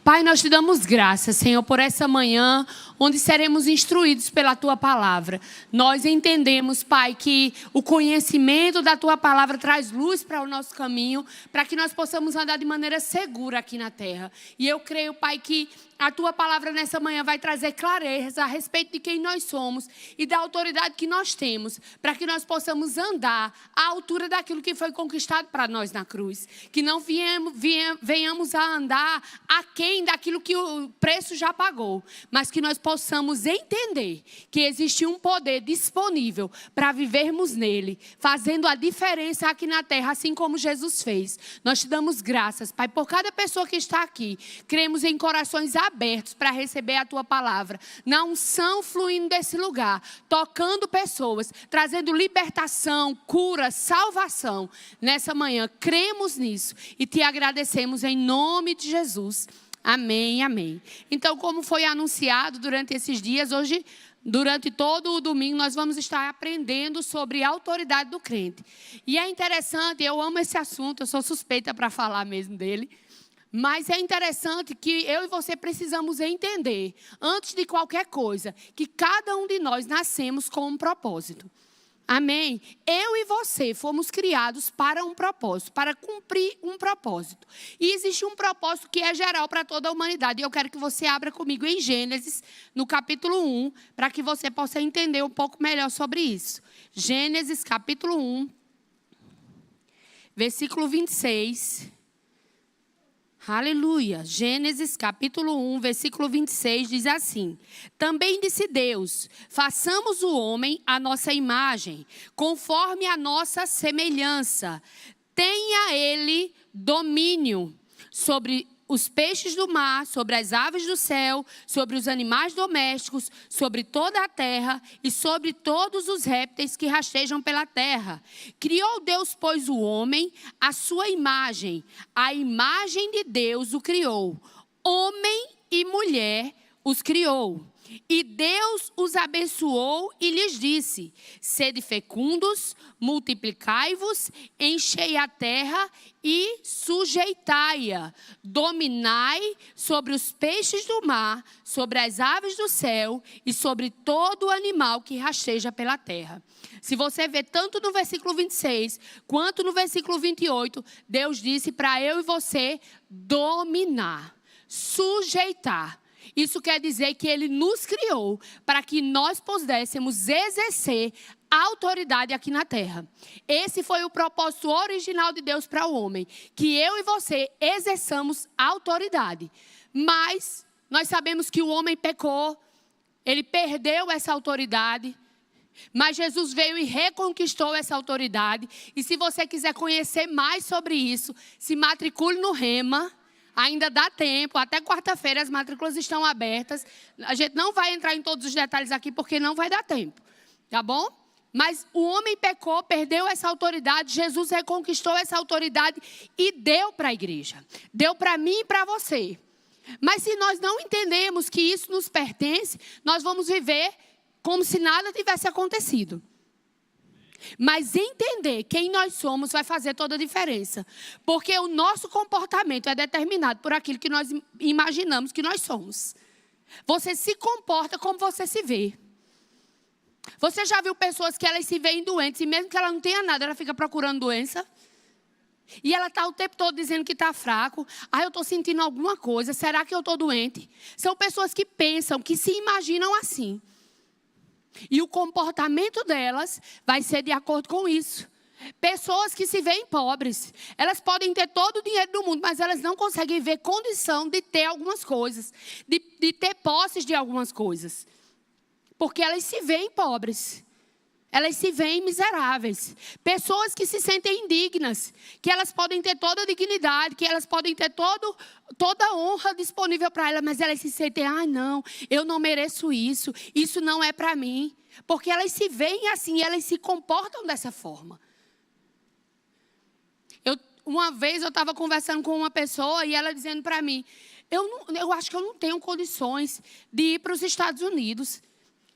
Pai, nós te damos graças, Senhor, por essa manhã, onde seremos instruídos pela Tua palavra. Nós entendemos, Pai, que o conhecimento da Tua palavra traz luz para o nosso caminho, para que nós possamos andar de maneira segura aqui na terra. E eu creio, Pai, que a Tua palavra nessa manhã vai trazer clareza a respeito de quem nós somos e da autoridade que nós temos, para que nós possamos andar à altura daquilo que foi conquistado para nós na cruz. Que não venhamos a andar aquém daquilo que o preço já pagou, mas que nós possamos entender que existe um poder disponível para vivermos nele, fazendo a diferença aqui na terra, assim como Jesus fez. Nós te damos graças, Pai, por cada pessoa que está aqui. Cremos em corações abertos para receber a Tua palavra, na unção fluindo desse lugar, tocando pessoas, trazendo libertação, cura, salvação. Nessa manhã, cremos nisso e te agradecemos em nome de Jesus. Amém, amém. Então, como foi anunciado durante esses dias, hoje, durante todo o domingo, nós vamos estar aprendendo sobre a autoridade do crente. E é interessante, eu amo esse assunto, eu sou suspeita para falar mesmo dele. Mas é interessante que eu e você precisamos entender, antes de qualquer coisa, que cada um de nós nascemos com um propósito. Amém? Eu e você fomos criados para um propósito, para cumprir um propósito. E existe um propósito que é geral para toda a humanidade. E eu quero que você abra comigo em Gênesis, no capítulo 1, para que você possa entender um pouco melhor sobre isso. Gênesis, capítulo 1, versículo 26. Aleluia. Gênesis capítulo 1, versículo 26 diz assim: Também disse Deus, façamos o homem à nossa imagem, conforme a nossa semelhança. Tenha ele domínio sobre os peixes do mar, sobre as aves do céu, sobre os animais domésticos, sobre toda a terra e sobre todos os répteis que rastejam pela terra. Criou Deus, pois, o homem à sua imagem. A imagem de Deus o criou. Homem e mulher os criou. E Deus os abençoou e lhes disse: Sede fecundos, multiplicai-vos, enchei a terra e sujeitai-a. Dominai sobre os peixes do mar, sobre as aves do céu e sobre todo animal que rasteja pela terra. Se você ver tanto no versículo 26 quanto no versículo 28, Deus disse para eu e você dominar, sujeitar. Isso quer dizer que Ele nos criou para que nós pudéssemos exercer a autoridade aqui na terra. Esse foi o propósito original de Deus para o homem, que eu e você exerçamos a autoridade. Mas nós sabemos que o homem pecou, ele perdeu essa autoridade. Mas Jesus veio e reconquistou essa autoridade. E se você quiser conhecer mais sobre isso, se matricule no Rema. Ainda dá tempo, até quarta-feira as matrículas estão abertas. A gente não vai entrar em todos os detalhes aqui porque não vai dar tempo, tá bom? Mas o homem pecou, perdeu essa autoridade, Jesus reconquistou essa autoridade e deu para a igreja. Deu para mim e para você. Mas se nós não entendemos que isso nos pertence, nós vamos viver como se nada tivesse acontecido. Mas entender quem nós somos vai fazer toda a diferença. Porque o nosso comportamento é determinado por aquilo que nós imaginamos que nós somos. Você se comporta como você se vê. Você já viu pessoas que elas se veem doentes e mesmo que ela não tenha nada, ela fica procurando doença? E ela está o tempo todo dizendo que está fraco. Eu estou sentindo alguma coisa. Será que eu estou doente? São pessoas que pensam, que se imaginam assim. E o comportamento delas vai ser de acordo com isso. Pessoas que se veem pobres, elas podem ter todo o dinheiro do mundo, mas elas não conseguem ver condição de ter algumas coisas, de ter posses de algumas coisas. Porque elas se veem pobres, elas se veem miseráveis. Pessoas que se sentem indignas, que elas podem ter toda a dignidade, que elas podem ter toda a honra disponível para elas, mas elas se sentem, não, eu não mereço isso, isso não é para mim. Porque elas se veem assim, elas se comportam dessa forma. Uma vez eu estava conversando com uma pessoa e ela dizendo para mim, eu acho que eu não tenho condições de ir para os Estados Unidos.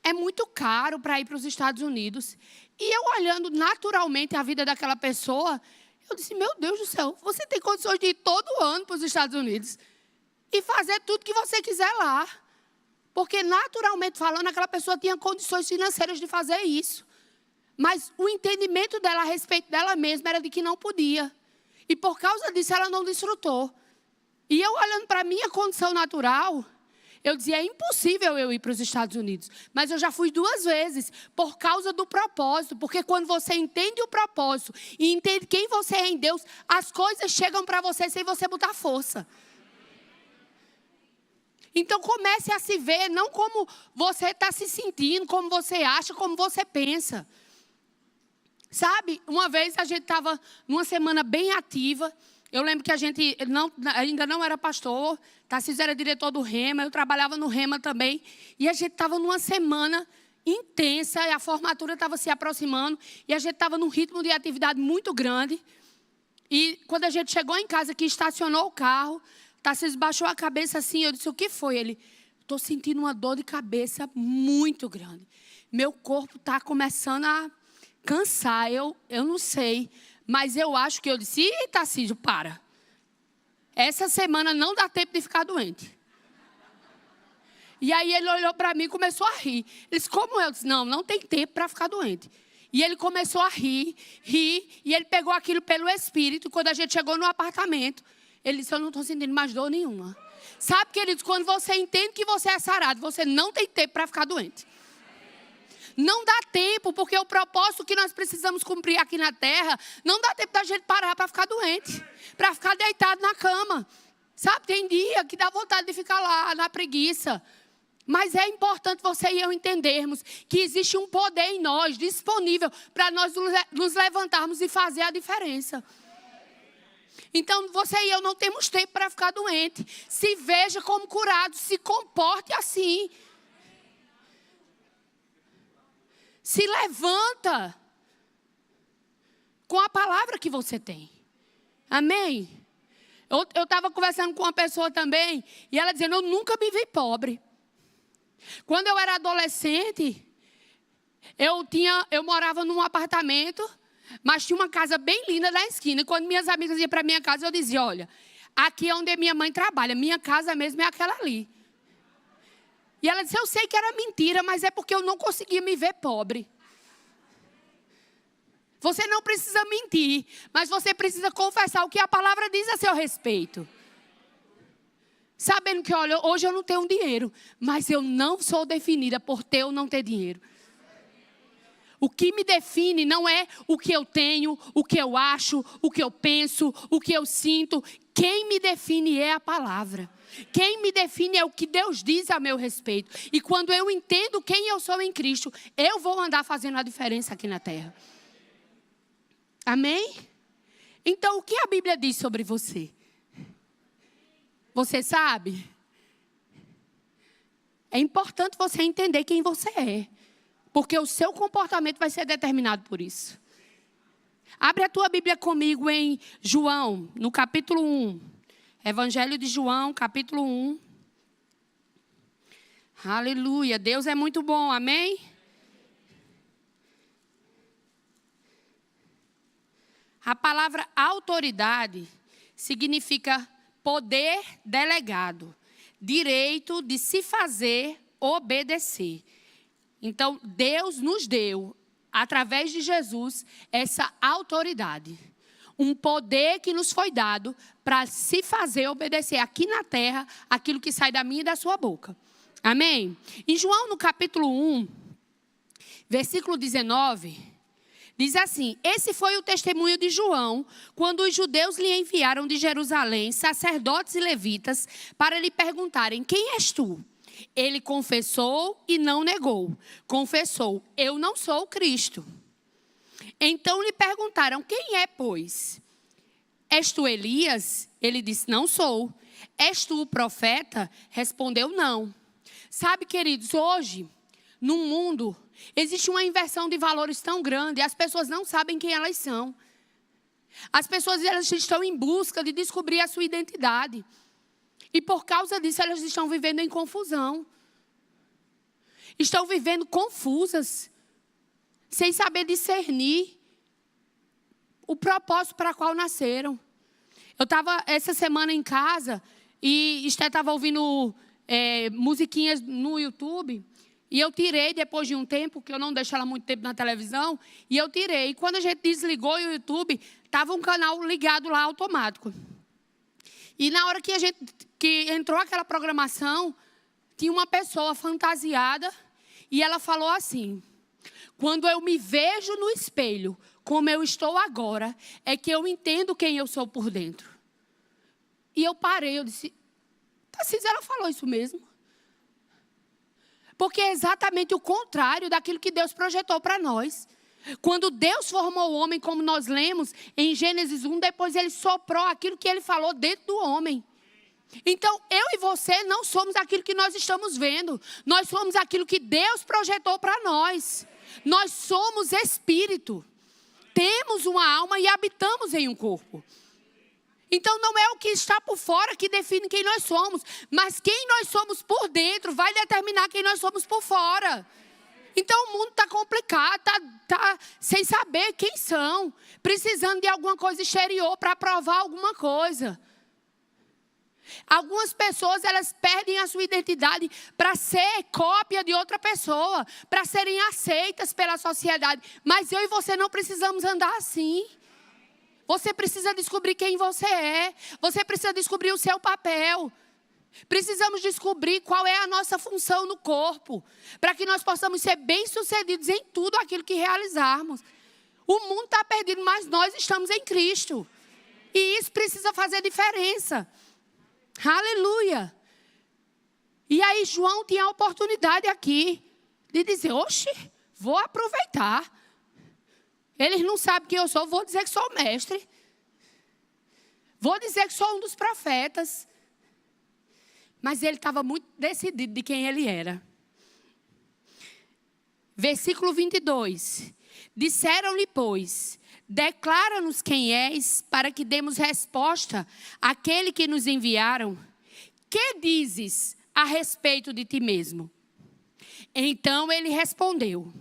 É muito caro para ir para os Estados Unidos. E eu olhando naturalmente a vida daquela pessoa, eu disse, meu Deus do céu, você tem condições de ir todo ano para os Estados Unidos. E fazer fazer tudo que você quiser lá. Porque, naturalmente falando, aquela pessoa tinha condições financeiras de fazer isso. Mas o entendimento dela a respeito dela mesma era de que não podia. E por causa disso, ela não desfrutou. E eu, olhando para a minha condição natural, eu dizia, é impossível eu ir para os Estados Unidos. Mas eu já fui 2 vezes, por causa do propósito. Porque quando você entende o propósito e entende quem você é em Deus, as coisas chegam para você sem você botar força. Então comece a se ver, não como você está se sentindo, como você acha, como você pensa. Sabe, uma vez a gente estava numa semana bem ativa. Eu lembro que a gente ainda não era pastor, Tarcísio era diretor do Rema, eu trabalhava no Rema também. E a gente estava numa semana intensa, e a formatura estava se aproximando, e a gente estava num ritmo de atividade muito grande. E quando a gente chegou em casa, que estacionou o carro, Tarcísio baixou a cabeça assim, eu disse, o que foi? Ele, estou sentindo uma dor de cabeça muito grande. Meu corpo está começando a cansar, eu não sei. Mas eu acho que eu disse, ih, Tarcísio, para. Essa semana não dá tempo de ficar doente. E aí ele olhou para mim e começou a rir. Ele disse, como eu? Disse, não tem tempo para ficar doente. E ele começou a rir, e ele pegou aquilo pelo Espírito. Quando a gente chegou no apartamento, ele disse, eu não estou sentindo mais dor nenhuma. Sabe, queridos, quando você entende que você é sarado, você não tem tempo para ficar doente. Não dá tempo, porque o propósito que nós precisamos cumprir aqui na terra, não dá tempo da gente parar para ficar doente, para ficar deitado na cama. Sabe, tem dia que dá vontade de ficar lá, na preguiça. Mas é importante você e eu entendermos que existe um poder em nós, disponível, para nós nos levantarmos e fazer a diferença. Então, você e eu não temos tempo para ficar doente. Se veja como curado, se comporte assim. Se levanta com a palavra que você tem. Amém? Eu estava conversando com uma pessoa também, e ela dizendo, eu nunca me vi pobre. Quando eu era adolescente, eu morava num apartamento, mas tinha uma casa bem linda na esquina. E quando minhas amigas iam para minha casa, eu dizia, olha, aqui é onde minha mãe trabalha, minha casa mesmo é aquela ali. E ela disse, eu sei que era mentira, mas é porque eu não conseguia me ver pobre. Você não precisa mentir, mas você precisa confessar o que a palavra diz a seu respeito. Sabendo que, olha, hoje eu não tenho dinheiro, mas eu não sou definida por ter ou não ter dinheiro. O que me define não é o que eu tenho, o que eu acho, o que eu penso, o que eu sinto. Quem me define é a palavra. Quem me define é o que Deus diz a meu respeito. E quando eu entendo quem eu sou em Cristo, eu vou andar fazendo a diferença aqui na terra. Amém? Então, o que a Bíblia diz sobre você? Você sabe? É importante você entender quem você é. Porque o seu comportamento vai ser determinado por isso. Abre a tua Bíblia comigo em João, no capítulo 1. Evangelho de João, capítulo 1. Aleluia. Deus é muito bom, amém? A palavra autoridade significa poder delegado, direito de se fazer obedecer. Então, Deus nos deu, através de Jesus, essa autoridade. Um poder que nos foi dado para se fazer obedecer aqui na terra aquilo que sai da minha e da sua boca. Amém? Em João, no capítulo 1, versículo 19, diz assim, esse foi o testemunho de João, quando os judeus lhe enviaram de Jerusalém, sacerdotes e levitas, para lhe perguntarem, quem és tu? Ele confessou e não negou. Confessou, eu não sou o Cristo. Então lhe perguntaram, quem é, pois? És tu Elias? Ele disse, não sou. És tu o profeta? Respondeu, não. Sabe, queridos, hoje, no mundo, existe uma inversão de valores tão grande, as pessoas não sabem quem elas são. As pessoas elas estão em busca de descobrir a sua identidade. E por causa disso, elas estão vivendo em confusão. Estão vivendo confusas, sem saber discernir o propósito para qual nasceram. Eu estava essa semana em casa, e Esté estava ouvindo musiquinhas no YouTube. E eu tirei depois de um tempo, que eu não deixo ela muito tempo na televisão. E eu tirei. E quando a gente desligou o YouTube, estava um canal ligado lá automático. E na hora que entrou aquela programação, tinha uma pessoa fantasiada. E ela falou assim: quando eu me vejo no espelho, como eu estou agora, é que eu entendo quem eu sou por dentro. E eu parei, eu disse: Tarcísio, ela falou isso mesmo? Porque é exatamente o contrário daquilo que Deus projetou para nós. Quando Deus formou o homem, como nós lemos em Gênesis 1, depois Ele soprou aquilo que Ele falou dentro do homem. Então, eu e você não somos aquilo que nós estamos vendo. Nós somos aquilo que Deus projetou para nós. Nós somos espírito. Temos uma alma e habitamos em um corpo. Então, não é o que está por fora que define quem nós somos, mas quem nós somos por dentro vai determinar quem nós somos por fora. Então, o mundo está complicado, está sem saber quem são, precisando de alguma coisa exterior para provar alguma coisa. Algumas pessoas, elas perdem a sua identidade para ser cópia de outra pessoa, para serem aceitas pela sociedade. Mas eu e você não precisamos andar assim. Você precisa descobrir quem você é. Você precisa descobrir o seu papel. Precisamos descobrir qual é a nossa função no corpo, para que nós possamos ser bem-sucedidos em tudo aquilo que realizarmos. O mundo está perdido, mas nós estamos em Cristo. E isso precisa fazer diferença. Aleluia. E aí João tinha a oportunidade aqui de dizer: oxe, vou aproveitar. Eles não sabem quem eu sou, vou dizer que sou o mestre. Vou dizer que sou um dos profetas. Mas ele estava muito decidido de quem ele era. Versículo 22. Disseram-lhe, pois: declara-nos quem és, para que demos resposta àquele que nos enviaram. Que dizes a respeito de ti mesmo? Então ele respondeu: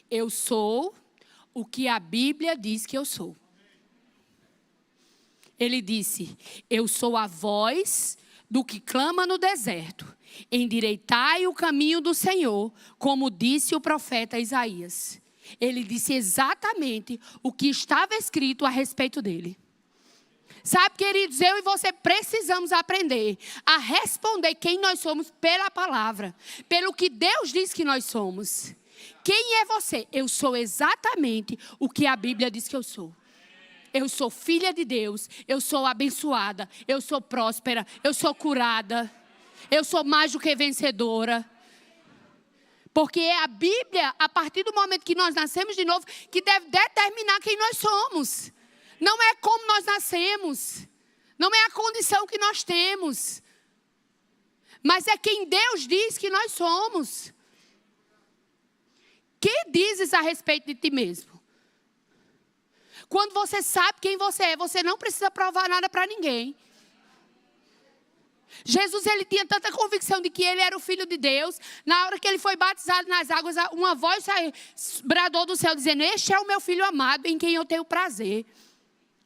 eu sou o que a Bíblia diz que eu sou. Ele disse: eu sou a voz do que clama no deserto. Endireitai o caminho do Senhor, como disse o profeta Isaías. Ele disse exatamente o que estava escrito a respeito dele. Sabe, queridos, eu e você precisamos aprender a responder quem nós somos pela palavra, pelo que Deus diz que nós somos. Quem é você? Eu sou exatamente o que a Bíblia diz que eu sou. Eu sou filha de Deus, eu sou abençoada, eu sou próspera, eu sou curada, eu sou mais do que vencedora. Porque é a Bíblia, a partir do momento que nós nascemos de novo, que deve determinar quem nós somos. Não é como nós nascemos, não é a condição que nós temos, mas é quem Deus diz que nós somos. Que dizes a respeito de ti mesmo? Quando você sabe quem você é, você não precisa provar nada para ninguém. Jesus, ele tinha tanta convicção de que ele era o Filho de Deus. Na hora que ele foi batizado nas águas, uma voz bradou do céu dizendo: este é o meu Filho amado, em quem eu tenho prazer.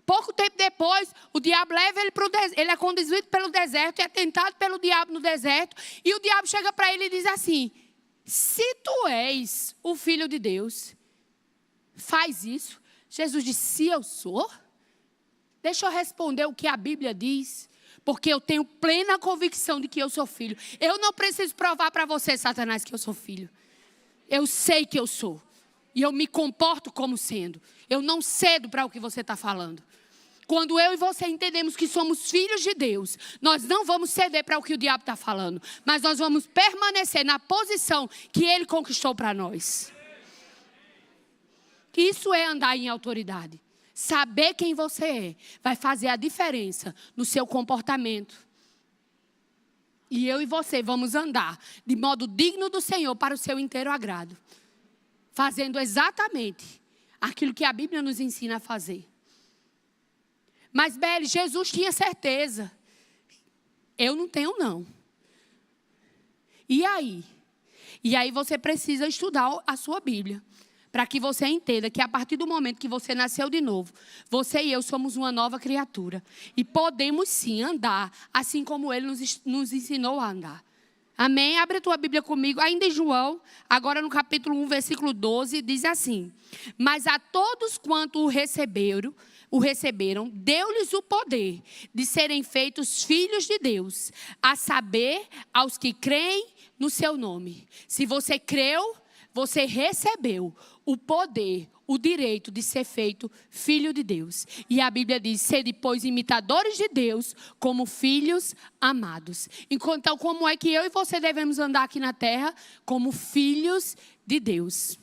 Pouco tempo depois, o diabo leva ele para o deserto. Ele é conduzido pelo deserto, é tentado pelo diabo no deserto. E o diabo chega para ele e diz assim: se tu és o Filho de Deus, faz isso. Jesus disse: se eu sou, deixa eu responder o que a Bíblia diz. Porque eu tenho plena convicção de que eu sou filho. Eu não preciso provar para você, Satanás, que eu sou filho. Eu sei que eu sou. E eu me comporto como sendo. Eu não cedo para o que você está falando. Quando eu e você entendemos que somos filhos de Deus, nós não vamos ceder para o que o diabo está falando. Mas nós vamos permanecer na posição que ele conquistou para nós. Isso é andar em autoridade. Saber quem você é vai fazer a diferença no seu comportamento. E eu e você vamos andar de modo digno do Senhor para o seu inteiro agrado. Fazendo exatamente aquilo que a Bíblia nos ensina a fazer. Mas, Beli, Jesus tinha certeza. Eu não tenho, não. E aí? E aí você precisa estudar a sua Bíblia. para que você entenda que a partir do momento que você nasceu de novo, você e eu somos uma nova criatura. E podemos sim andar assim como Ele nos ensinou a andar. Amém? Abre a tua Bíblia comigo, ainda em João, agora no capítulo 1, versículo 12, diz assim: mas a todos quanto o receberam, deu-lhes o poder de serem feitos filhos de Deus, a saber, aos que creem no seu nome. Se você creu, você recebeu o poder, o direito de ser feito filho de Deus. E a Bíblia diz: sede, pois, imitadores de Deus, como filhos amados. Então, como é que eu e você devemos andar aqui na terra? Como filhos de Deus.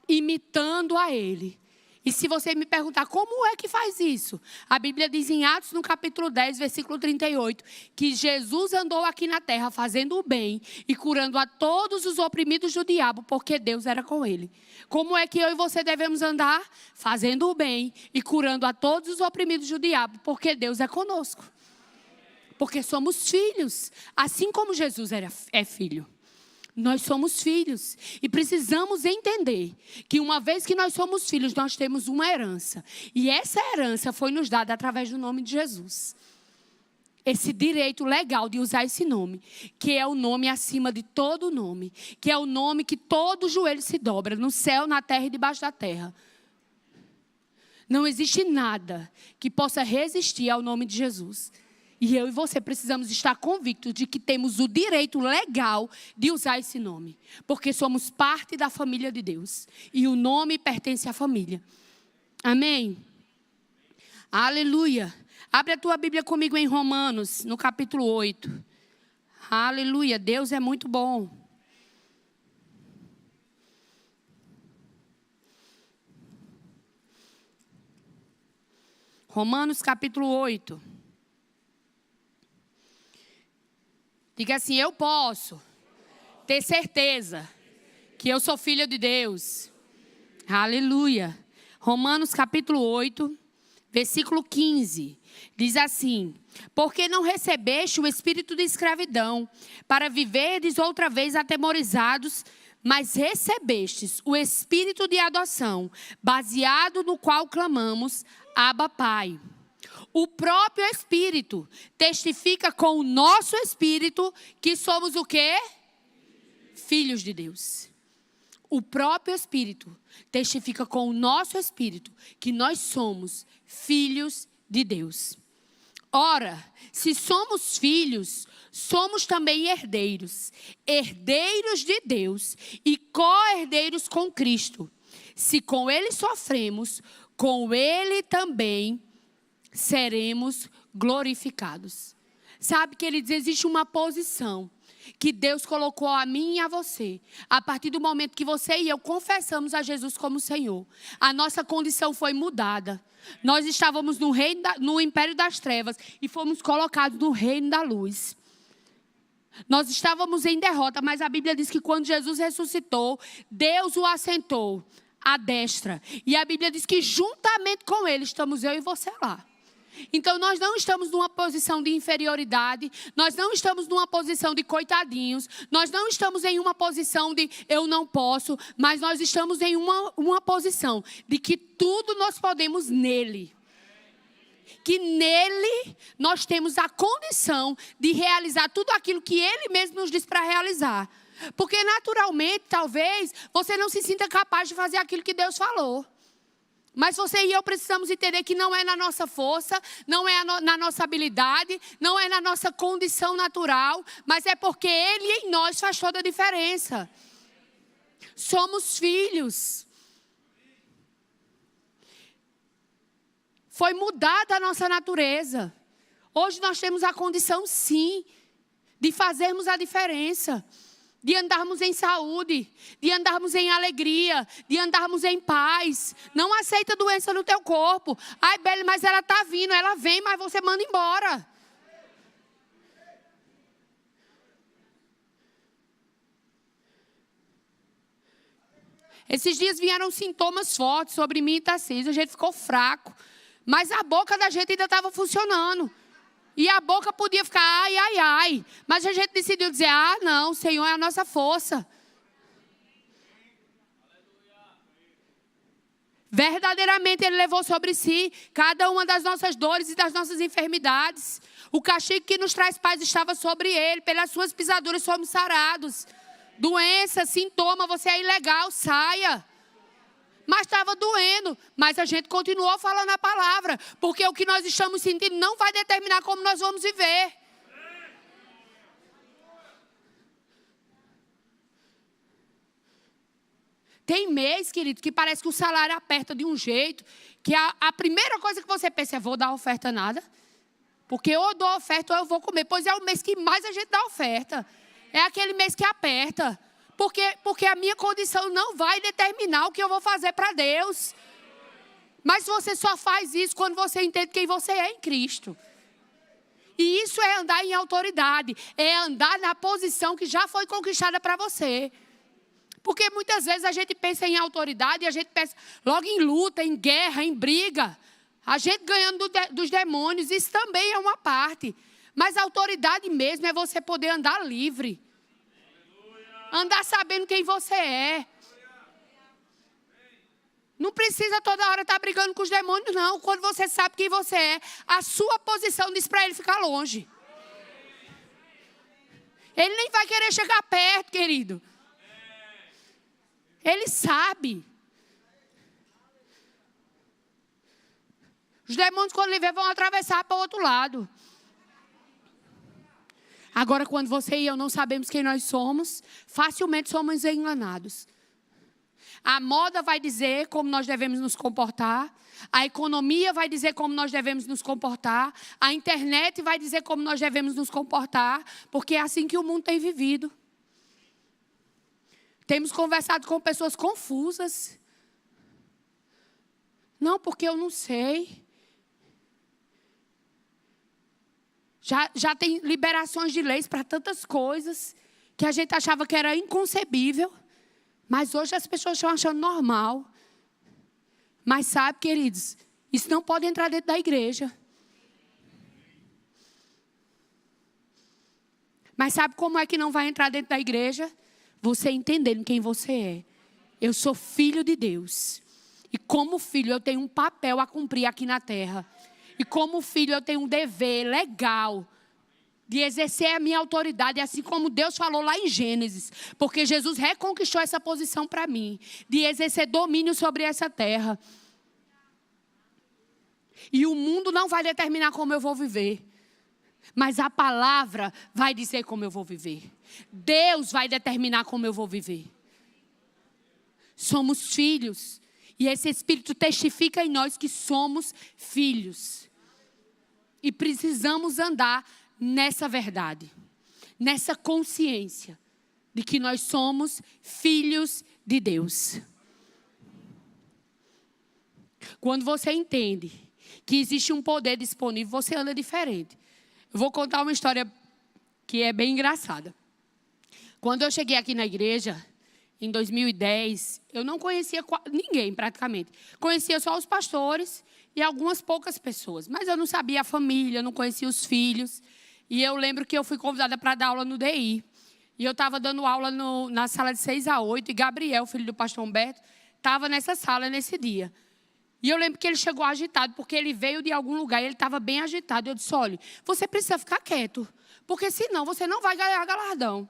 Imitando a Ele. E se você me perguntar como é que faz isso? A Bíblia diz em Atos, no capítulo 10, versículo 38, que Jesus andou aqui na terra fazendo o bem e curando a todos os oprimidos do diabo, porque Deus era com ele. Como é que eu e você devemos andar? Fazendo o bem e curando a todos os oprimidos do diabo, porque Deus é conosco. Porque somos filhos, assim como Jesus é filho. Nós somos filhos e precisamos entender que uma vez que nós somos filhos, nós temos uma herança. E essa herança foi nos dada através do nome de Jesus. Esse direito legal de usar esse nome, que é o nome acima de todo nome, que é o nome que todo joelho se dobra, no céu, na terra e debaixo da terra. Não existe nada que possa resistir ao nome de Jesus. E eu e você precisamos estar convictos de que temos o direito legal de usar esse nome. Porque somos parte da família de Deus. E o nome pertence à família. Amém? Aleluia. Abre a tua Bíblia comigo em Romanos, no capítulo 8. Aleluia. Deus é muito bom. Romanos, capítulo 8. Diga assim: eu posso ter certeza que eu sou filha de Deus. Aleluia. Romanos capítulo 8, versículo 15. Diz assim: porque não recebeste o espírito de escravidão, para viverdes outra vez atemorizados, mas recebestes o espírito de adoção, baseado no qual clamamos, Abba, Pai. O próprio Espírito testifica com o nosso Espírito que somos o quê? Filhos de Deus. O próprio Espírito testifica com o nosso Espírito que nós somos filhos de Deus. Ora, se somos filhos, somos também herdeiros. Herdeiros de Deus e co-herdeiros com Cristo. Se com Ele sofremos, com Ele também seremos glorificados. Sabe, queridos, existe uma posição que Deus colocou a mim e a você. A partir do momento que você e eu confessamos a Jesus como Senhor, a nossa condição foi mudada. Nós estávamos no império das trevas e fomos colocados no reino da luz. Nós estávamos em derrota, mas a Bíblia diz que quando Jesus ressuscitou, Deus o assentou à destra. E a Bíblia diz que juntamente com Ele estamos eu e você lá. Então nós não estamos numa posição de inferioridade, nós não estamos numa posição de coitadinhos, nós não estamos em uma posição de eu não posso, mas nós estamos em uma posição de que tudo nós podemos nele. Que nele nós temos a condição de realizar tudo aquilo que Ele mesmo nos diz para realizar. Porque naturalmente, talvez, você não se sinta capaz de fazer aquilo que Deus falou. Mas você e eu precisamos entender que não é na nossa força, não é na nossa habilidade, não é na nossa condição natural, mas é porque Ele em nós faz toda a diferença. Somos filhos. Foi mudada a nossa natureza. Hoje nós temos a condição, sim, de fazermos a diferença. De andarmos em saúde, de andarmos em alegria, de andarmos em paz. Não aceita doença no teu corpo. Ai, Beli, mas ela está vindo, ela vem, mas você manda embora. Esses dias vieram sintomas fortes sobre mim e Tarcísio. A gente ficou fraco. Mas a boca da gente ainda estava funcionando. E a boca podia ficar ai, ai, ai. Mas a gente decidiu dizer, não, o Senhor é a nossa força. Verdadeiramente Ele levou sobre si cada uma das nossas dores e das nossas enfermidades. O castigo que nos traz paz estava sobre Ele. Pelas suas pisaduras somos sarados. Doença, sintoma, você é ilegal, saia. Mas estava doendo. Mas a gente continuou falando a palavra. Porque o que nós estamos sentindo não vai determinar como nós vamos viver. Tem mês, querido, que parece que o salário aperta de um jeito, que a primeira coisa que você pensa é, vou dar oferta nada. Porque ou eu dou oferta ou eu vou comer. Pois é o mês que mais a gente dá oferta. É aquele mês que aperta. Porque a minha condição não vai determinar o que eu vou fazer para Deus. Mas você só faz isso quando você entende quem você é em Cristo. E isso é andar em autoridade. É andar na posição que já foi conquistada para você. Porque muitas vezes a gente pensa em autoridade e a gente pensa logo em luta, em guerra, em briga. A gente ganhando dos demônios, isso também é uma parte. Mas a autoridade mesmo é você poder andar livre. Andar sabendo quem você é. Não precisa toda hora estar brigando com os demônios, não. Quando você sabe quem você é, a sua posição diz para ele ficar longe. Ele nem vai querer chegar perto, querido. Ele sabe. Os demônios, quando ele vê, vão atravessar para o outro lado. Agora, quando você e eu não sabemos quem nós somos, facilmente somos enganados. A moda vai dizer como nós devemos nos comportar. A economia vai dizer como nós devemos nos comportar. A internet vai dizer como nós devemos nos comportar. Porque é assim que o mundo tem vivido. Temos conversado com pessoas confusas. Não, porque eu não sei. Já tem liberações de leis para tantas coisas que a gente achava que era inconcebível. Mas hoje as pessoas estão achando normal. Mas sabe, queridos, isso não pode entrar dentro da igreja. Mas sabe como é que não vai entrar dentro da igreja? Você entendendo quem você é. Eu sou filho de Deus. E como filho eu tenho um papel a cumprir aqui na terra. E como filho eu tenho um dever legal de exercer a minha autoridade, assim como Deus falou lá em Gênesis. Porque Jesus reconquistou essa posição para mim. De exercer domínio sobre essa terra. E o mundo não vai determinar como eu vou viver. Mas a palavra vai dizer como eu vou viver. Deus vai determinar como eu vou viver. Somos filhos. E esse Espírito testifica em nós que somos filhos. E precisamos andar nessa verdade. Nessa consciência de que nós somos filhos de Deus. Quando você entende que existe um poder disponível, você anda diferente. Eu vou contar uma história que é bem engraçada. Quando eu cheguei aqui na igreja, em 2010, eu não conhecia ninguém praticamente. Conhecia só os pastores e algumas poucas pessoas. Mas eu não sabia a família, não conhecia os filhos. E eu lembro que eu fui convidada para dar aula no DI. E eu estava dando aula na sala de 6 a 8. E Gabriel, filho do pastor Humberto, estava nessa sala nesse dia. E eu lembro que ele chegou agitado, porque ele veio de algum lugar e ele estava bem agitado. Eu disse, olha, você precisa ficar quieto, porque senão você não vai ganhar galardão.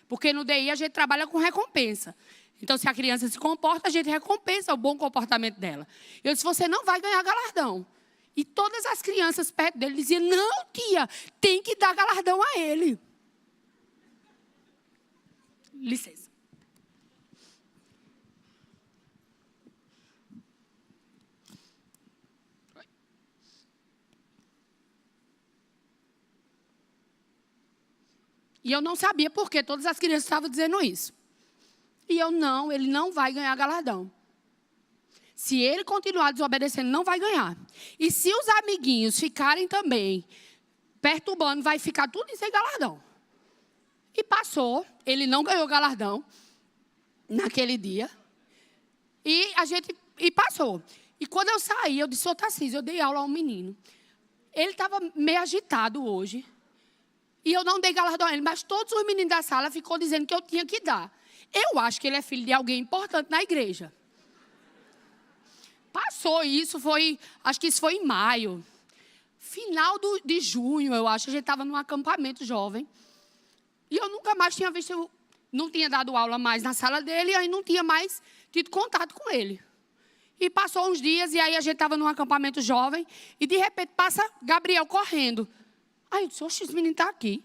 Porque no DI a gente trabalha com recompensa. Então, se a criança se comporta, a gente recompensa o bom comportamento dela. Eu disse, você não vai ganhar galardão. E todas as crianças perto dele diziam, não, tia, tem que dar galardão a ele. Licença. E eu não sabia por que todas as crianças estavam dizendo isso. E eu, não, ele não vai ganhar galardão. Se ele continuar desobedecendo, não vai ganhar. E se os amiguinhos ficarem também perturbando, vai ficar tudo sem galardão. E passou, ele não ganhou galardão naquele dia. E passou. E quando eu saí, eu disse, ô Tarcísio, eu dei aula a um menino. Ele estava meio agitado hoje. E eu não dei galardão a ele, mas todos os meninos da sala ficou dizendo que eu tinha que dar. Eu acho que ele é filho de alguém importante na igreja. passou isso, acho que isso foi em maio. Final de junho, eu acho, a gente estava num acampamento jovem. E eu nunca mais tinha visto, não tinha dado aula mais na sala dele, e aí não tinha mais tido contato com ele. E passou uns dias, e aí a gente estava num acampamento jovem, e de repente passa Gabriel correndo. Aí eu disse, oxe, esse menino está aqui.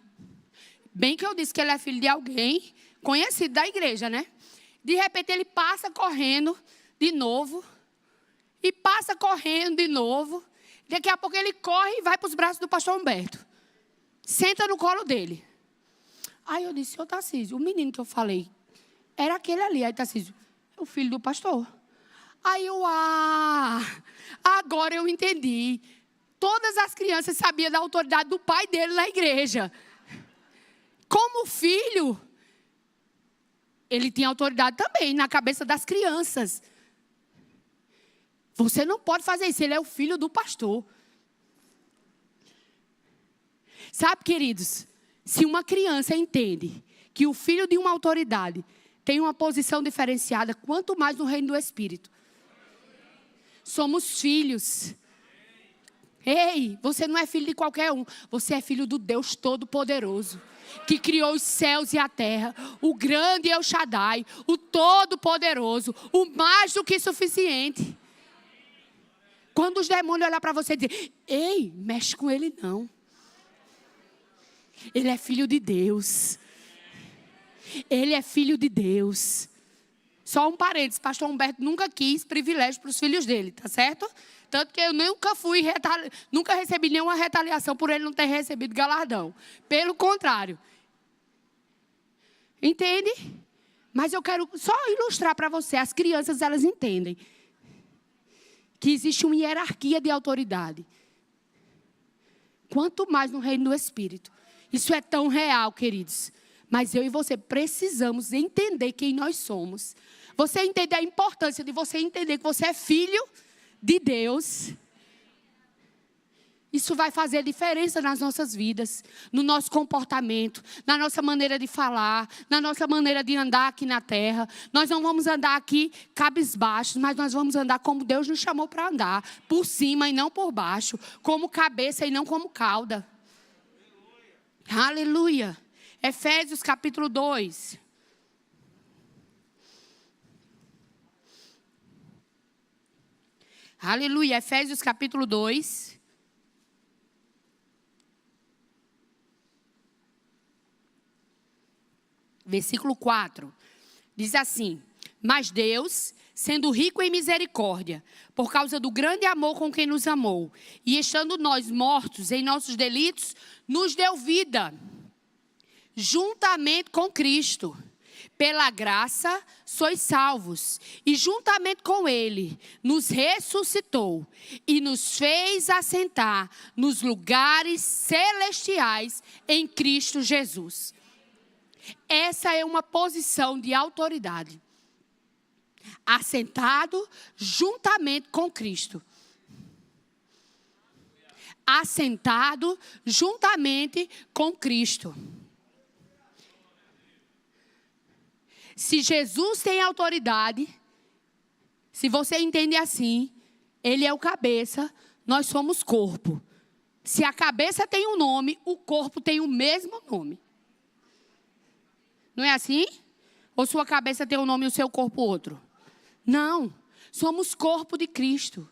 Bem que eu disse que ele é filho de alguém conhecido da igreja, né? De repente ele passa correndo de novo. E passa correndo de novo. Daqui a pouco ele corre e vai para os braços do pastor Humberto. Senta no colo dele. Aí eu disse, ô Tarcísio, o menino que eu falei, era aquele ali. Aí Tarcísio, é o filho do pastor. Aí eu, agora eu entendi. Todas as crianças sabiam da autoridade do pai dele na igreja. Como filho, ele tinha autoridade também na cabeça das crianças. Você não pode fazer isso, ele é o filho do pastor. Sabe, queridos, se uma criança entende que o filho de uma autoridade tem uma posição diferenciada, quanto mais no reino do Espírito. Somos filhos. Ei, você não é filho de qualquer um, você é filho do Deus Todo-Poderoso, que criou os céus e a terra, o grande El Shaddai, o Todo-Poderoso, o mais do que suficiente. Quando os demônios olhar para você e dizer, ei, mexe com ele não. Ele é filho de Deus. Ele é filho de Deus. Só um parênteses, pastor Humberto nunca quis privilégio para os filhos dele, tá certo? Tanto que eu nunca recebi nenhuma retaliação por ele não ter recebido galardão. Pelo contrário. Entende? Mas eu quero só ilustrar para você, as crianças elas entendem que existe uma hierarquia de autoridade. Quanto mais no reino do Espírito. Isso é tão real, queridos. Mas eu e você precisamos entender quem nós somos. Você entender a importância de você entender que você é filho de Deus. Isso vai fazer diferença nas nossas vidas, no nosso comportamento, na nossa maneira de falar, na nossa maneira de andar aqui na terra. Nós não vamos andar aqui cabisbaixos, mas nós vamos andar como Deus nos chamou para andar, por cima e não por baixo, como cabeça e não como cauda. Aleluia. Efésios capítulo 2. Aleluia. Efésios capítulo 2. Versículo 4, diz assim, mas Deus, sendo rico em misericórdia, por causa do grande amor com quem nos amou, e estando nós mortos em nossos delitos, nos deu vida, juntamente com Cristo. Pela graça sois salvos, e juntamente com Ele nos ressuscitou, e nos fez assentar nos lugares celestiais em Cristo Jesus. Essa é uma posição de autoridade. Assentado juntamente com Cristo. Assentado juntamente com Cristo. Se Jesus tem autoridade, se você entende assim, Ele é o cabeça, nós somos corpo. Se a cabeça tem um nome, o corpo tem o mesmo nome. Não é assim? Ou sua cabeça tem um nome e o seu corpo outro? Não. Somos corpo de Cristo.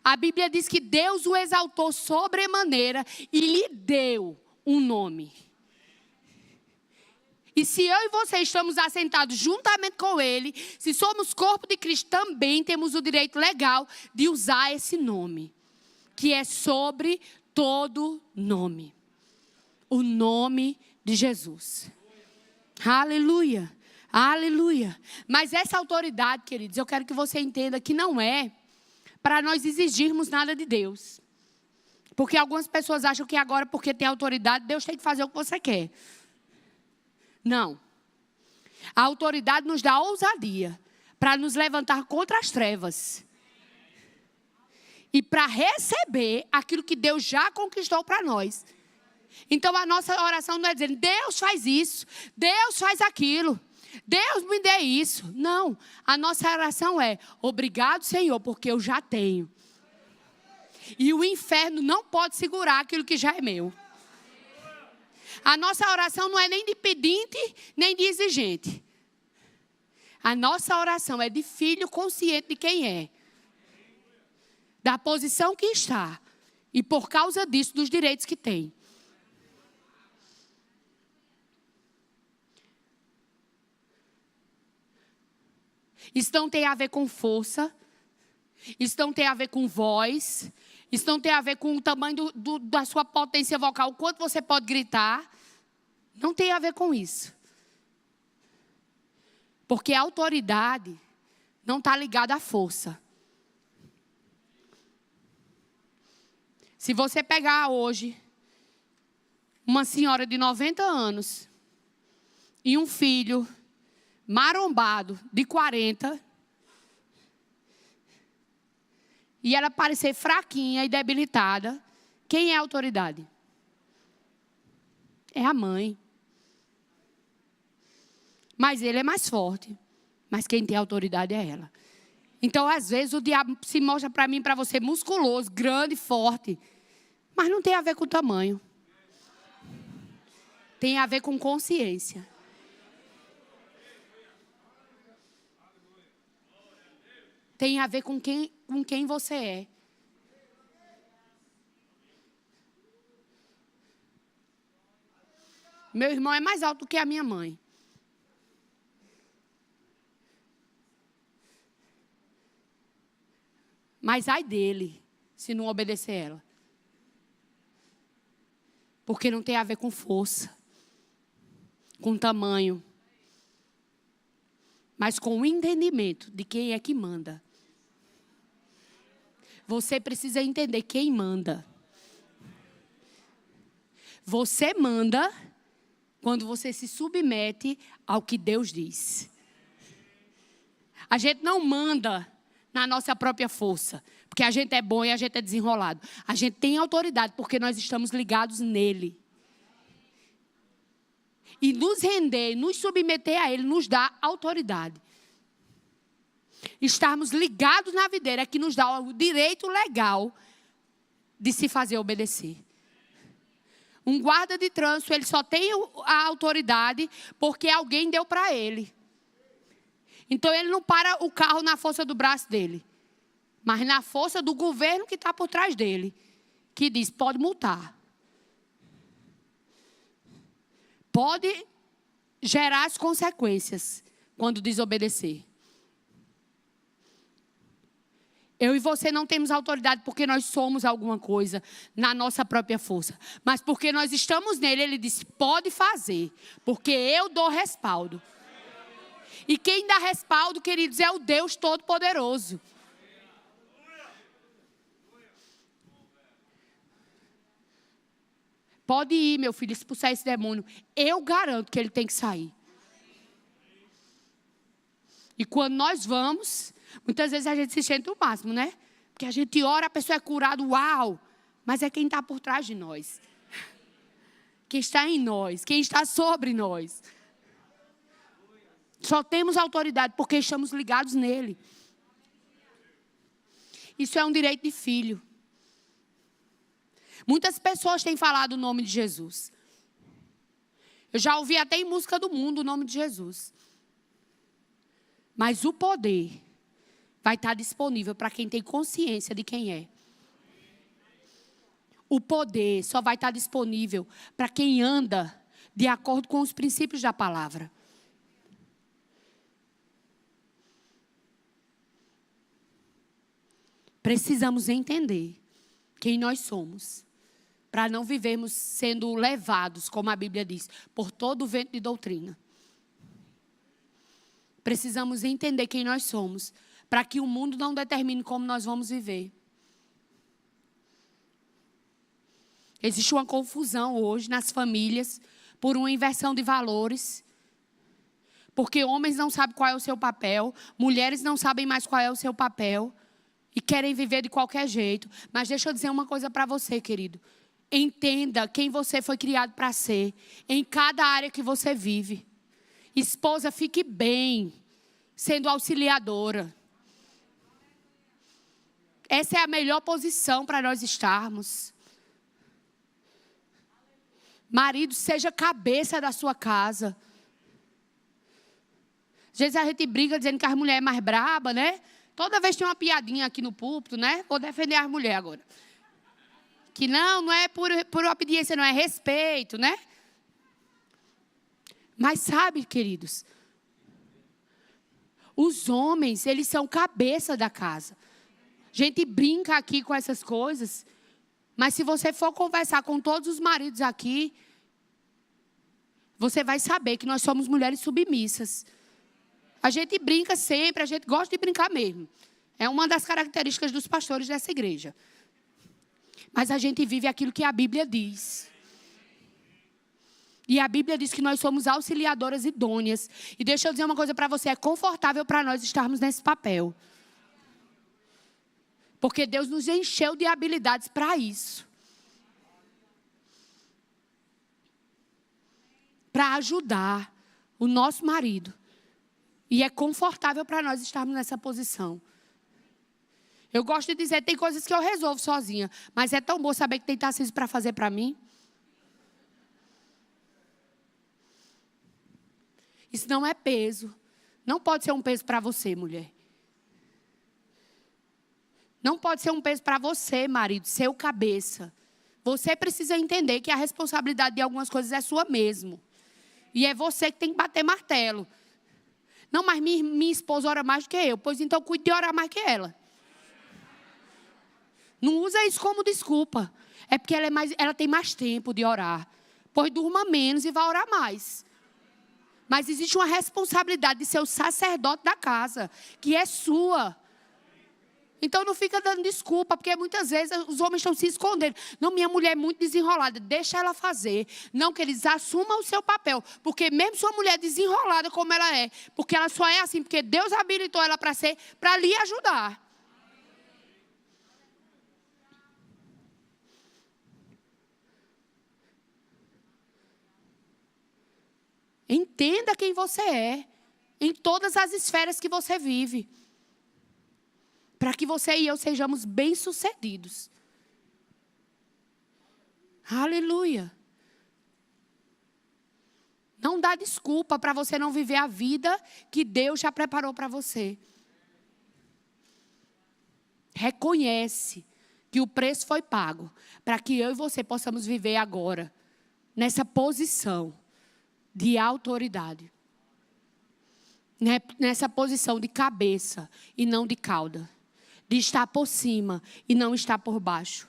A Bíblia diz que Deus o exaltou sobremaneira e lhe deu um nome. E se eu e você estamos assentados juntamente com Ele, se somos corpo de Cristo, também temos o direito legal de usar esse nome. Que é sobre todo nome. O nome de Jesus. Aleluia, aleluia. Mas essa autoridade, queridos, eu quero que você entenda que não é para nós exigirmos nada de Deus. Porque algumas pessoas acham que agora, porque tem autoridade, Deus tem que fazer o que você quer. Não. A autoridade nos dá ousadia para nos levantar contra as trevas. E para receber aquilo que Deus já conquistou para nós. Então a nossa oração não é dizer, Deus faz isso, Deus faz aquilo. Deus me dê isso. Não, a nossa oração é: obrigado, Senhor, porque eu já tenho. E o inferno não pode segurar aquilo que já é meu. A nossa oração não é nem de pedinte, nem de exigente. A nossa oração é de filho consciente de quem é. Da posição que está. E por causa disso, dos direitos que tem. Isso não tem a ver com força. Isso não tem a ver com voz. Isso não tem a ver com o tamanho da sua potência vocal. O quanto você pode gritar. Não tem a ver com isso. Porque a autoridade não está ligada à força. Se você pegar hoje uma senhora de 90 anos e um filho marombado de 40 e ela parecer fraquinha e debilitada, quem é a autoridade? É a mãe. Mas ele é mais forte. Mas quem tem autoridade é ela. Então, às vezes, o diabo se mostra para mim, para você, musculoso, grande, forte. Mas não tem a ver com tamanho. Tem a ver com consciência. Tem a ver com quem você é. Meu irmão é mais alto do que a minha mãe. Mas ai dele, se não obedecer ela. Porque não tem a ver com força, com tamanho, mas com o entendimento de quem é que manda. Você precisa entender quem manda. Você manda quando você se submete ao que Deus diz. A gente não manda na nossa própria força, porque a gente é bom e a gente é desenrolado. A gente tem autoridade porque nós estamos ligados nele. E nos render, nos submeter a ele, nos dá autoridade. Estarmos ligados na videira é que nos dá o direito legal de se fazer obedecer. Um guarda de trânsito, ele só tem a autoridade porque alguém deu para ele. Então, ele não para o carro na força do braço dele, mas na força do governo que está por trás dele, que diz, pode multar. Pode gerar as consequências quando desobedecer. Eu e você não temos autoridade porque nós somos alguma coisa na nossa própria força. Mas porque nós estamos nele, ele disse, pode fazer, porque eu dou respaldo. E quem dá respaldo, queridos, é o Deus Todo-Poderoso. Pode ir, meu filho, expulsar esse demônio. Eu garanto que ele tem que sair. E quando nós vamos, muitas vezes a gente se sente o máximo, né? Porque a gente ora, a pessoa é curada, uau! Mas é quem está por trás de nós. Quem está em nós, quem está sobre nós. Só temos autoridade porque estamos ligados nele. Isso é um direito de filho. Muitas pessoas têm falado o nome de Jesus. Eu já ouvi até em música do mundo o nome de Jesus. Mas o poder vai estar disponível para quem tem consciência de quem é. O poder só vai estar disponível para quem anda de acordo com os princípios da palavra. Precisamos entender quem nós somos, para não vivermos sendo levados, como a Bíblia diz, por todo o vento de doutrina. Precisamos entender quem nós somos, para que o mundo não determine como nós vamos viver. Existe uma confusão hoje nas famílias, por uma inversão de valores, porque homens não sabem qual é o seu papel, mulheres não sabem mais qual é o seu papel, e querem viver de qualquer jeito. Mas deixa eu dizer uma coisa para você, querido. Entenda quem você foi criado para ser, em cada área que você vive. Esposa, fique bem sendo auxiliadora. Essa é a melhor posição para nós estarmos. Marido, seja cabeça da sua casa. Às vezes a gente briga dizendo que as mulheres é mais braba, né? Toda vez tem uma piadinha aqui no púlpito, né? Vou defender as mulheres agora. Que não é por obediência, não é respeito, né? Mas sabe, queridos, os homens, eles são cabeça da casa. A gente brinca aqui com essas coisas, mas se você for conversar com todos os maridos aqui, você vai saber que nós somos mulheres submissas. A gente brinca sempre, a gente gosta de brincar mesmo. É uma das características dos pastores dessa igreja. Mas a gente vive aquilo que a Bíblia diz. E a Bíblia diz que nós somos auxiliadoras idôneas. E deixa eu dizer uma coisa para você, é confortável para nós estarmos nesse papel. Porque Deus nos encheu de habilidades para isso. Para ajudar o nosso marido. E é confortável para nós estarmos nessa posição. Eu gosto de dizer, tem coisas que eu resolvo sozinha. Mas é tão bom saber que tem Tarcísio para fazer para mim. Isso não é peso. Não pode ser um peso para você, mulher. Não pode ser um peso para você, marido, seu cabeça. Você precisa entender que a responsabilidade de algumas coisas é sua mesmo. E é você que tem que bater martelo. Não, mas minha esposa ora mais do que eu. Pois então cuide de orar mais que ela. Não usa isso como desculpa. É porque ela tem mais tempo de orar. Pois durma menos e vai orar mais. Mas existe uma responsabilidade de ser o sacerdote da casa, que é sua. Então não fica dando desculpa, porque muitas vezes os homens estão se escondendo. Não, minha mulher é muito desenrolada, deixa ela fazer. Não, que eles assumam o seu papel. Porque mesmo sua mulher desenrolada como ela é, porque ela só é assim, porque Deus habilitou ela para ser, para lhe ajudar. Entenda quem você é, em todas as esferas que você vive. Para que você e eu sejamos bem-sucedidos. Aleluia. Não dá desculpa para você não viver a vida que Deus já preparou para você. Reconhece que o preço foi pago para que eu e você possamos viver agora nessa posição de autoridade. Nessa posição de cabeça e não de cauda. De estar por cima e não estar por baixo.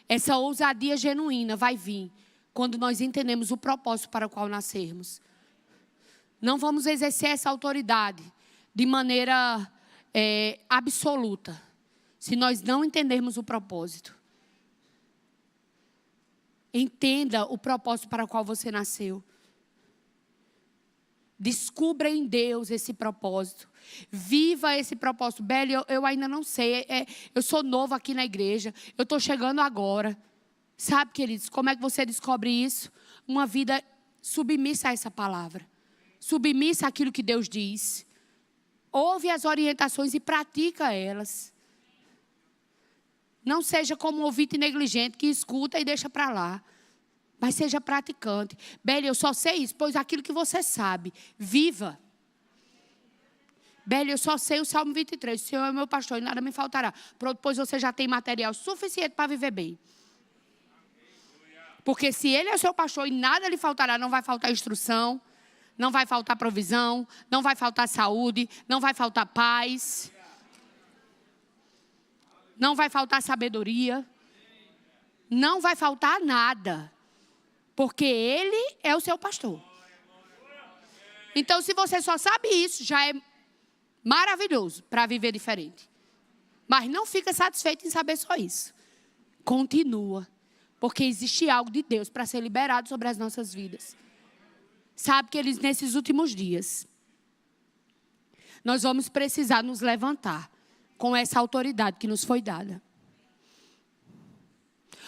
Essa ousadia genuína vai vir quando nós entendemos o propósito para o qual nascermos. Não vamos exercer essa autoridade de maneira absoluta, se nós não entendermos o propósito. Entenda o propósito para o qual você nasceu. Descubra em Deus esse propósito. Viva esse propósito. Beli, eu ainda não sei. Eu sou novo aqui na igreja. Eu estou chegando agora. Sabe, queridos, como é que você descobre isso? Uma vida submissa a essa palavra. Submissa àquilo que Deus diz. Ouve as orientações e pratica elas. Não seja como um ouvinte negligente que escuta e deixa para lá. Mas seja praticante. Beli, eu só sei isso, pois aquilo que você sabe, viva. Beli, eu só sei o Salmo 23. O Senhor é meu pastor e nada me faltará. Pronto, pois você já tem material suficiente para viver bem. Porque se Ele é o seu pastor e nada lhe faltará, não vai faltar instrução, não vai faltar provisão, não vai faltar saúde, não vai faltar paz, não vai faltar sabedoria, não vai faltar nada. Porque Ele é o seu pastor. Então, se você só sabe isso, já é maravilhoso para viver diferente. Mas não fica satisfeito em saber só isso. Continua. Porque existe algo de Deus para ser liberado sobre as nossas vidas. Sabe que nesses últimos dias, nós vamos precisar nos levantar com essa autoridade que nos foi dada.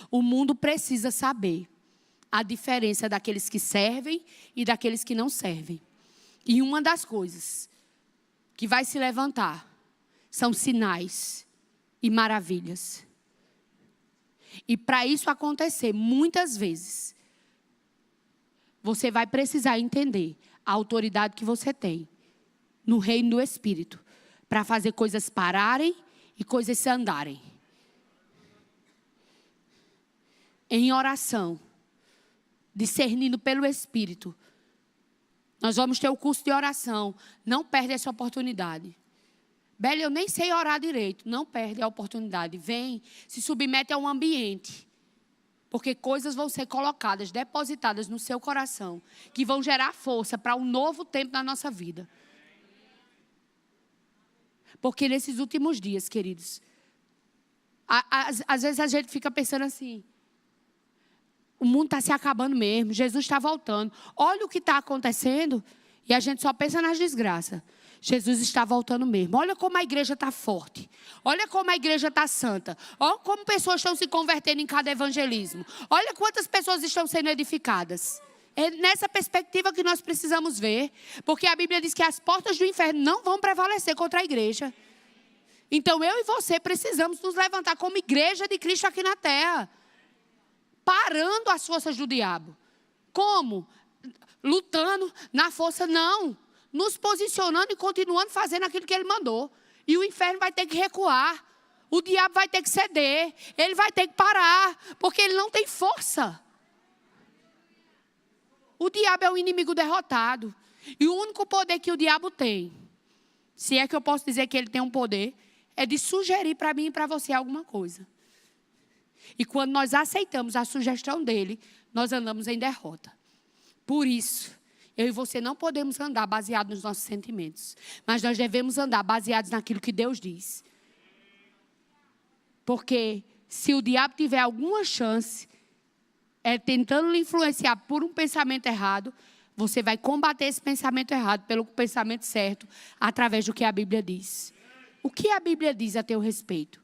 O mundo precisa saber a diferença daqueles que servem e daqueles que não servem. E uma das coisas que vai se levantar são sinais e maravilhas. E para isso acontecer, muitas vezes, você vai precisar entender a autoridade que você tem no reino do Espírito para fazer coisas pararem e coisas se andarem. Em oração, discernindo pelo Espírito. Nós vamos ter o curso de oração. Não perde essa oportunidade. Bela, eu nem sei orar direito. Não perde a oportunidade. Vem, se submete a um ambiente. Porque coisas vão ser colocadas, depositadas no seu coração, que vão gerar força para um novo tempo na nossa vida. Porque nesses últimos dias, queridos, às vezes a gente fica pensando assim, o mundo está se acabando mesmo, Jesus está voltando. Olha o que está acontecendo e a gente só pensa nas desgraças. Jesus está voltando mesmo. Olha como a igreja está forte. Olha como a igreja está santa. Olha como pessoas estão se convertendo em cada evangelismo. Olha quantas pessoas estão sendo edificadas. É nessa perspectiva que nós precisamos ver. Porque a Bíblia diz que as portas do inferno não vão prevalecer contra a igreja. Então eu e você precisamos nos levantar como igreja de Cristo aqui na terra. Parando as forças do diabo. Como? Lutando na força, não. Nos posicionando e continuando fazendo aquilo que ele mandou. E o inferno vai ter que recuar. O diabo vai ter que ceder. Ele vai ter que parar. Porque ele não tem força. O diabo é um inimigo derrotado. E o único poder que o diabo tem, se é que eu posso dizer que ele tem um poder, é de sugerir para mim e para você alguma coisa. E quando nós aceitamos a sugestão dele, nós andamos em derrota. Por isso, eu e você não podemos andar baseados nos nossos sentimentos. Mas nós devemos andar baseados naquilo que Deus diz. Porque se o diabo tiver alguma chance, tentando lhe influenciar por um pensamento errado, você vai combater esse pensamento errado pelo pensamento certo, através do que a Bíblia diz. O que a Bíblia diz a teu respeito?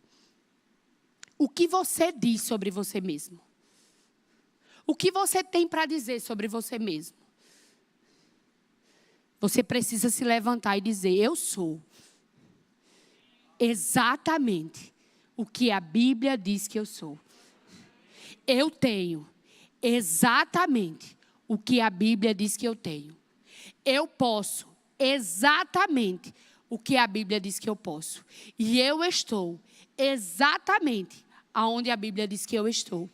O que você diz sobre você mesmo? O que você tem para dizer sobre você mesmo? Você precisa se levantar e dizer, eu sou exatamente o que a Bíblia diz que eu sou. Eu tenho exatamente o que a Bíblia diz que eu tenho. Eu posso exatamente o que a Bíblia diz que eu posso. E eu estou exatamente aonde a Bíblia diz que eu estou.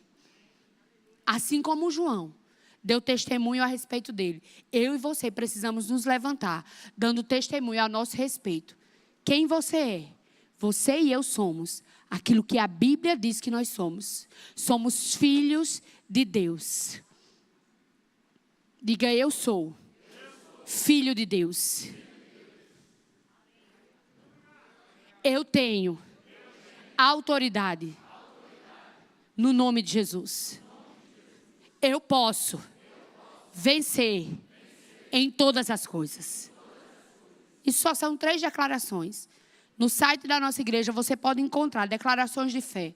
Assim como João deu testemunho a respeito dele. Eu e você precisamos nos levantar, dando testemunho a nosso respeito. Quem você é? Você e eu somos aquilo que a Bíblia diz que nós somos. Somos filhos de Deus. Diga, eu sou filho de Deus. Eu tenho autoridade no nome de Jesus. Eu posso vencer em todas as coisas. Isso só são 3 declarações. No site da nossa igreja você pode encontrar declarações de fé.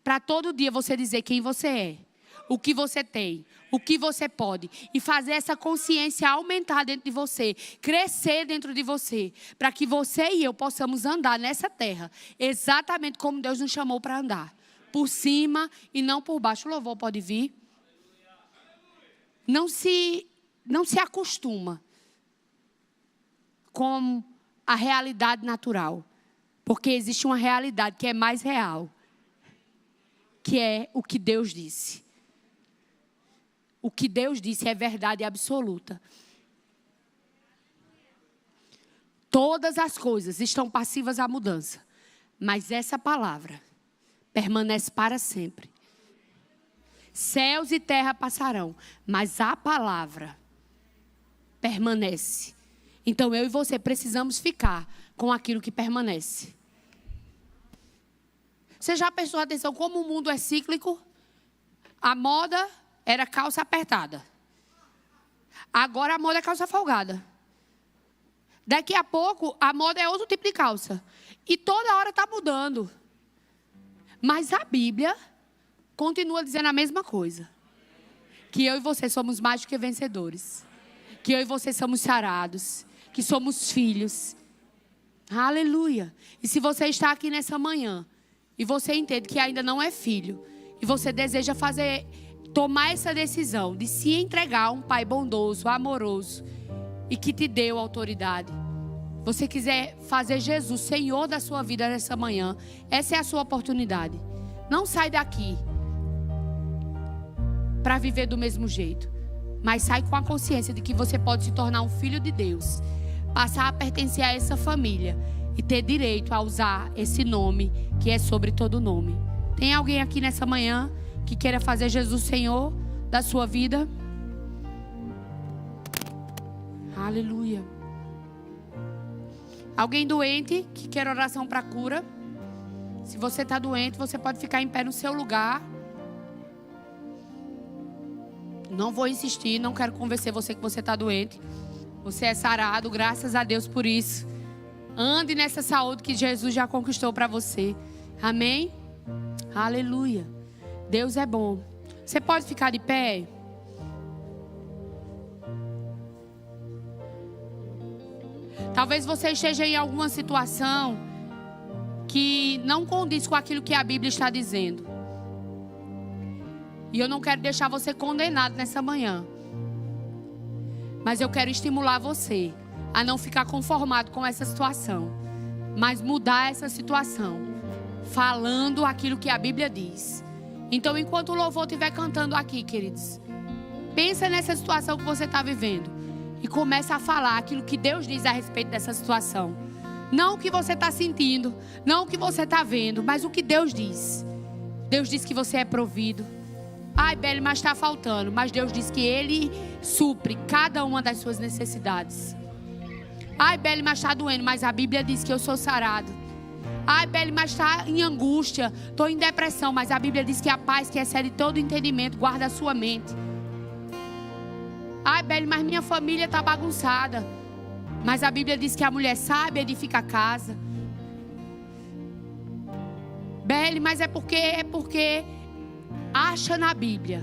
Para todo dia você dizer quem você é, o que você tem, o que você pode. E fazer essa consciência aumentar dentro de você, crescer dentro de você. Para que você e eu possamos andar nessa terra exatamente como Deus nos chamou para andar. Por cima e não por baixo. O louvor pode vir. Não se acostuma com a realidade natural. Porque existe uma realidade que é mais real. Que é o que Deus disse. O que Deus disse é verdade absoluta. Todas as coisas estão passivas à mudança. Mas essa palavra permanece para sempre. Céus e terra passarão, mas a palavra permanece. Então eu e você precisamos ficar com aquilo que permanece. Você já prestou atenção como o mundo é cíclico? A moda era calça apertada. Agora a moda é calça folgada. Daqui a pouco a moda é outro tipo de calça. E toda hora está mudando. Mas a Bíblia continua dizendo a mesma coisa. que eu e você somos mais do que vencedores. Que eu e você somos sarados. Que somos filhos. Aleluia. E se você está aqui nessa manhã e você entende que ainda não é filho, e você deseja tomar essa decisão de se entregar a um Pai bondoso, amoroso e que te deu autoridade. Você quiser fazer Jesus Senhor da sua vida nessa manhã, essa é a sua oportunidade. Não sai daqui para viver do mesmo jeito, mas sai com a consciência de que você pode se tornar um filho de Deus, passar a pertencer a essa família e ter direito a usar esse nome que é sobre todo nome. Tem alguém aqui nessa manhã que queira fazer Jesus Senhor da sua vida? Aleluia. Alguém doente que quer oração para cura? Se você está doente, você pode ficar em pé no seu lugar. Não vou insistir, não quero convencer você que você está doente. Você é sarado, graças a Deus por isso. Ande nessa saúde que Jesus já conquistou para você. Amém? Aleluia. Deus é bom. Você pode ficar de pé? Talvez você esteja em alguma situação que não condiz com aquilo que a Bíblia está dizendo. E eu não quero deixar você condenado nessa manhã. Mas eu quero estimular você a não ficar conformado com essa situação, mas mudar essa situação, falando aquilo que a Bíblia diz. Então, enquanto o louvor estiver cantando aqui, queridos, pensa nessa situação que você está vivendo e começa a falar aquilo que Deus diz a respeito dessa situação. Não o que você está sentindo, não o que você está vendo, mas o que Deus diz. Deus diz que você é provido. Ai, Beli, mas está faltando. Mas Deus diz que Ele supre cada uma das suas necessidades. Ai, Beli, mas está doendo. Mas a Bíblia diz que eu sou sarado. Ai, Beli, mas está em angústia. Estou em depressão. Mas a Bíblia diz que a paz que excede todo entendimento guarda a sua mente. Ai, Beli, mas minha família está bagunçada. Mas a Bíblia diz que a mulher sábia edifica a casa. Beli, mas é porque acha na Bíblia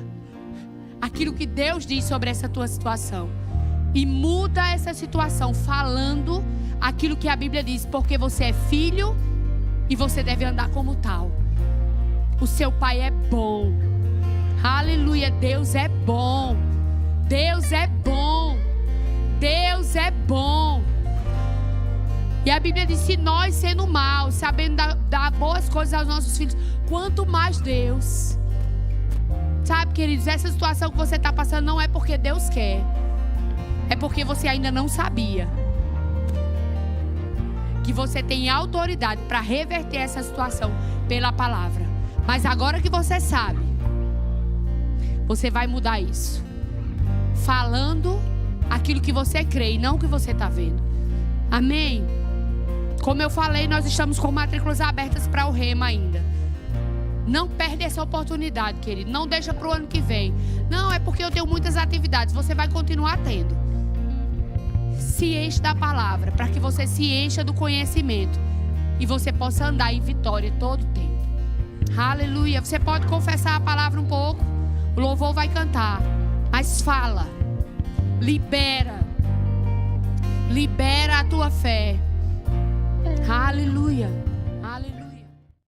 aquilo que Deus diz sobre essa tua situação e muda essa situação falando aquilo que a Bíblia diz, porque você é filho e você deve andar como tal. O seu pai é bom. Aleluia, Deus é bom. Deus é bom. Deus é bom. E a Bíblia diz: se nós, sendo maus, sabendo dar boas coisas aos nossos filhos, quanto mais Deus. Sabe, queridos, essa situação que você está passando não é porque Deus quer. É porque você ainda não sabia que você tem autoridade para reverter essa situação pela palavra. Mas agora que você sabe, você vai mudar isso, falando aquilo que você crê e não o que você está vendo. Amém? Como eu falei, nós estamos com matrículas abertas para o Rema ainda. Não perde essa oportunidade, querido. Não deixa para o ano que vem. Não, é porque eu tenho muitas atividades. Você vai continuar tendo. Se enche da palavra, para que você se encha do conhecimento e você possa andar em vitória todo o tempo. Aleluia. Você pode confessar a palavra um pouco. O louvor vai cantar. Mas fala. Libera. Libera a tua fé. Aleluia.